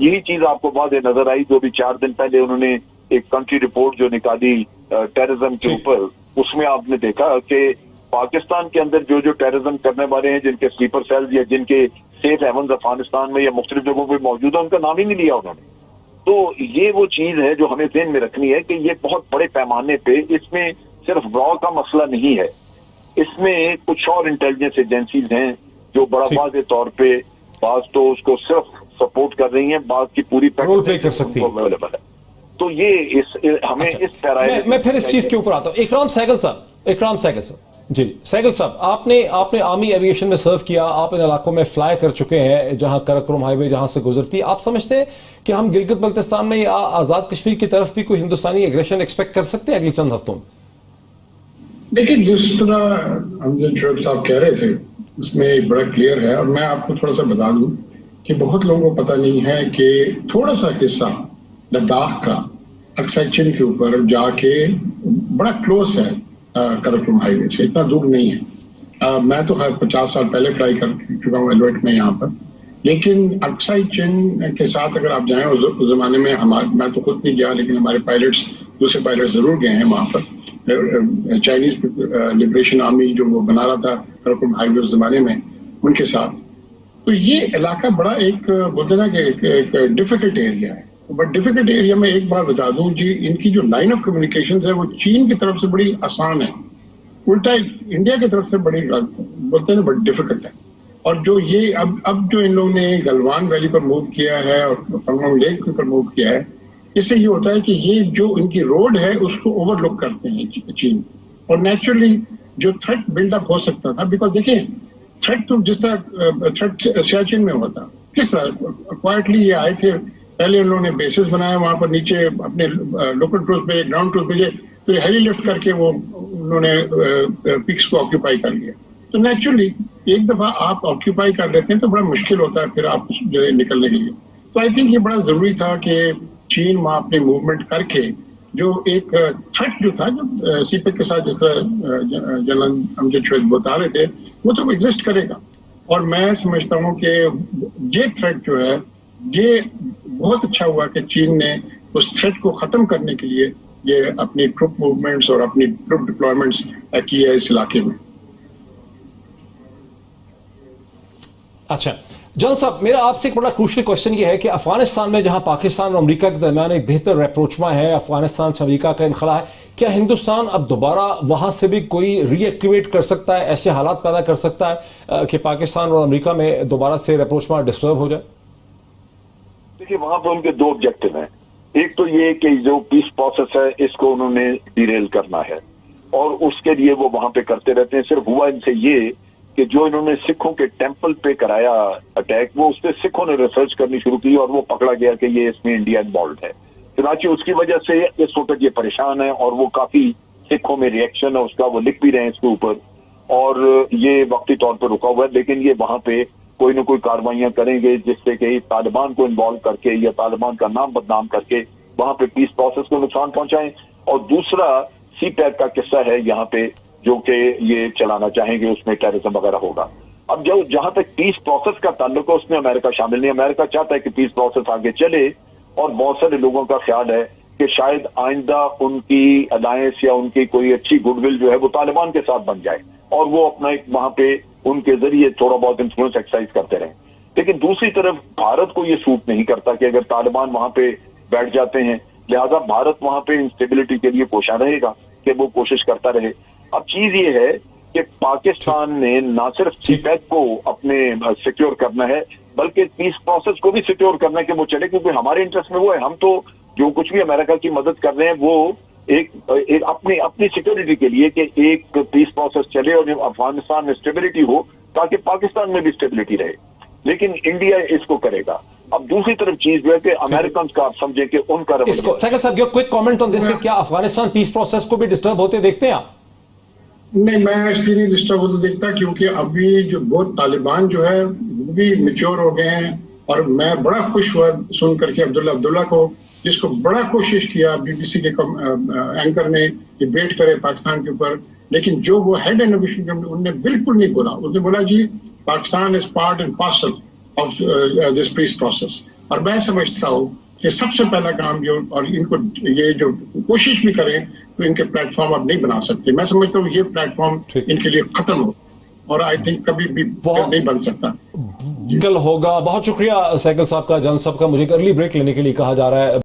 یہی چیز آپ کو واضح نظر آئی جو بھی 4 دن پہلے انہوں نے ایک کنٹری رپورٹ جو نکالی ٹیررزم کے اوپر، اس میں آپ نے دیکھا کہ پاکستان کے اندر جو جو ٹیررزم کرنے والے ہیں، جن کے سلیپر سیلز یا جن کے سیف ہیونز افغانستان میں یا مختلف جگہوں پہ موجود ہیں، ان کا نام ہی نہیں لیا انہوں نے. تو یہ وہ چیز ہے جو ہمیں ذہن میں رکھنی ہے کہ یہ بہت بڑے پیمانے پہ، اس میں صرف را کا مسئلہ نہیں ہے، اس میں کچھ اور انٹیلیجنس ایجنسیز ہیں جو بڑا واضح طور پہ بعض تو اس کو صرف سپورٹ کر رہی ہیں، بعض کی پوری رول پلے کر سکتی اویلیبل ہے. تو یہ ہمیں اس پیرائے میں پھر اس چیز کے اوپر آتا ہوں. اکرام سہگل صاحب جی سہگل صاحب، آپ نے آرمی ایویشن میں سرو کیا، آپ ان علاقوں میں فلائی کر چکے ہیں جہاں کراکرم ہائی وے جہاں سے گزرتی ہے. آپ سمجھتے ہیں کہ ہم گلگت بلتستان میں یا آزاد کشمیر کی طرف بھی کوئی ہندوستانی ایگریشن ایکسپیکٹ کر سکتے ہیں اگلی چند ہفتوں میں؟ دیکھیں، جس طرح ہم جو شعیب صاحب کہہ رہے تھے اس میں ایک بڑا کلیئر ہے، اور میں آپ کو تھوڑا سا بتا دوں کہ بہت لوگوں کو پتہ نہیں ہے کہ تھوڑا سا حصہ لداخ کا اکثر چین کے اوپر جا کے بڑا کلوز ہے کراکرم ہائی وے سے، اتنا دور نہیں ہے. میں تو خیر 50 سال پہلے فلائی کر چکا ہوں ایلویٹ میں یہاں پر، لیکن اکسائی چین کے ساتھ اگر آپ جائیں اس زمانے میں میں تو خود نہیں گیا، لیکن ہمارے پائلٹس دوسرے پائلٹس ضرور گئے ہیں وہاں پر. چائنیز لبریشن آرمی جو وہ بنا رہا تھا کراکرم ہائی وے اس زمانے میں، ان کے ساتھ. تو یہ علاقہ بڑا ایک بولتے نا کہ ایک ڈیفیکلٹ ایریا ہے. بٹ ڈیفیکلٹ ایریا میں ایک بات بتا دوں جی، ان کی جو لائن آف کمیونیکیشنز ہے وہ چین کی طرف سے بڑی آسان ہے، الٹا انڈیا کی طرف سے بڑی بولتے ہیں بڑی ڈیفیکلٹ ہے. اور جو یہ اب جو ان لوگوں نے گلوان ویلی پر موو کیا ہے اور پنگونگ لیک پر موو کیا ہے، اس سے یہ ہوتا ہے کہ یہ جو ان کی روڈ ہے اس کو اوور لک کرتے ہیں چین. اور نیچرلی جو تھریٹ بلڈ اپ ہو سکتا تھا، بیکاز دیکھیں تھریٹ تو جس طرح تھریٹ سیاچن میں ہوا تھا، کس طرح کوائٹلی یہ آئے تھے. پہلے انہوں نے بیسز بنایا وہاں پر نیچے اپنے لوکل ٹروپ پہ، گراؤنڈ ٹروپ پہ، پھر ہیلی لفٹ کر کے وہ انہوں نے پکس کو آکیوپائی کر لیا. تو نیچرلی ایک دفعہ آپ آکیوپائی کر لیتے ہیں تو بڑا مشکل ہوتا ہے پھر آپ جو ہے نکلنے کے لیے. تو آئی تھنک یہ بڑا ضروری تھا کہ چین وہاں اپنی موومنٹ کر کے جو ایک تھریٹ جو تھا، جو سی پیک کے ساتھ جس طرح جنرل امجد شوید بتا رہے تھے، وہ تو ایگزسٹ کرے گا. اور میں سمجھتا ہوں کہ یہ تھریٹ جو ہے، یہ بہت اچھا ہوا کہ چین نے اس تھریٹ کو ختم کرنے کے لیے یہ اپنی ٹروپ موومنٹس اور اپنی ٹروپ ڈپلائمنٹس کی ہے اس علاقے میں. اچھا جان صاحب، میرا آپ سے ایک بڑا کروشل کوشچن یہ ہے کہ افغانستان میں جہاں پاکستان اور امریکہ کے درمیان ایک بہتر ریپروچما ہے، افغانستان سے امریکہ کا انخلا ہے، کیا ہندوستان اب دوبارہ وہاں سے بھی کوئی ری ایکٹیویٹ کر سکتا ہے، ایسے حالات پیدا کر سکتا ہے کہ پاکستان اور امریکہ میں دوبارہ سے ریپروچما ڈسٹرب ہو جائے؟ دیکھیے، وہاں پہ ان کے 2 آبجیکٹو ہیں. ایک تو یہ کہ جو پیس پروسیس ہے اس کو انہوں نے ڈیریل کرنا ہے، اور اس کے لیے وہ وہاں پہ کرتے رہتے ہیں. صرف ہوا ان سے یہ کہ جو انہوں نے سکھوں کے ٹیمپل پہ کرایا اٹیک، وہ اس پہ سکھوں نے ریسرچ کرنی شروع کی اور وہ پکڑا گیا کہ یہ اس میں انڈیا انوالوڈ ہے. چنانچہ اس کی وجہ سے اس وقت یہ پریشان ہے، اور وہ کافی سکھوں میں ریئیکشن ہے اس کا، وہ لکھ بھی رہے ہیں اس کے اوپر، اور یہ وقتی طور پر رکا ہوا ہے. لیکن یہ وہاں پہ کوئی نہ کوئی کاروائیاں کریں گے جس سے کہ طالبان کو انوالو کر کے یا طالبان کا نام بدنام کر کے وہاں پہ پیس پروسیس کو نقصان پہنچائیں. اور دوسرا سی پیک کا قصہ ہے یہاں پہ جو کہ یہ چلانا چاہیں گے، اس میں ٹیررزم وغیرہ ہوگا. اب جہاں تک پیس پروسیس کا تعلق ہے اس میں امریکہ شامل نہیں. امریکہ چاہتا ہے کہ پیس پروسیس آگے چلے، اور بہت سارے لوگوں کا خیال ہے کہ شاید آئندہ ان کی الائنس یا ان کی کوئی اچھی گڈ ول جو ہے وہ طالبان کے ساتھ بن جائے، اور وہ اپنا ایک وہاں پہ ان کے ذریعے تھوڑا بہت انفلوئنس ایکسرسائز کرتے رہیں. لیکن دوسری طرف بھارت کو یہ سوٹ نہیں کرتا کہ اگر طالبان وہاں پہ بیٹھ جاتے ہیں، لہذا بھارت وہاں پہ انسٹیبلٹی کے لیے کوشاں رہے گا کہ وہ کوشش کرتا رہے. اب چیز یہ ہے کہ پاکستان نے نہ صرف سی پیک کو اپنے سیکیور کرنا ہے بلکہ پیس پروسیس کو بھی سیکیور کرنا ہے کہ وہ چلے، کیونکہ ہمارے انٹرسٹ میں وہ ہے. ہم تو جو کچھ بھی امریکہ کی مدد کر رہے ہیں وہ ایک اپنی سیکیورٹی کے لیے کہ ایک پیس پروسیس چلے اور افغانستان میں اسٹیبلٹی ہو تاکہ پاکستان میں بھی اسٹیبلٹی رہے. لیکن انڈیا اس کو کرے گا. اب دوسری طرف چیز جو ہے کہ امریکنز کا آپ سمجھیں کہ ان کا سہگل صاحب، کوئک کامنٹ آن دس کہ کیا افغانستان پیس پروسیس کو بھی ڈسٹرب ہوتے دیکھتے ہیں آپ؟ نہیں، میں اس لیے نہیں ڈسٹرب ہوتے دیکھتا کیونکہ ابھی جو بہت طالبان جو ہے وہ بھی میچور ہو گئے ہیں. اور میں بڑا خوش ہوا سن کر کے عبداللہ کو، جس کو بڑا کوشش کیا بی بی سی کے اینکر نے ڈبیٹ کرے پاکستان کے اوپر، لیکن جو وہ ہیڈ انویشن انہوں نے بالکل نہیں بولا. انہوں نے بولا جی Pakistan is part and parcel of this peace process. اور میں سمجھتا ہوں کہ سب سے پہلا کام جو اور ان کو یہ جو کوشش بھی کریں تو ان کے پلیٹ فارم اب نہیں بنا سکتے. میں سمجھتا ہوں یہ پلیٹ فارم ان کے لیے ختم ہو اور آئی تھنک کبھی بھی نہیں بن سکتا. کل ہوگا. بہت شکریہ سہگل صاحب کا، جان صاحب کا. مجھے ارلی بریک لینے کے لیے کہا جا رہا ہے.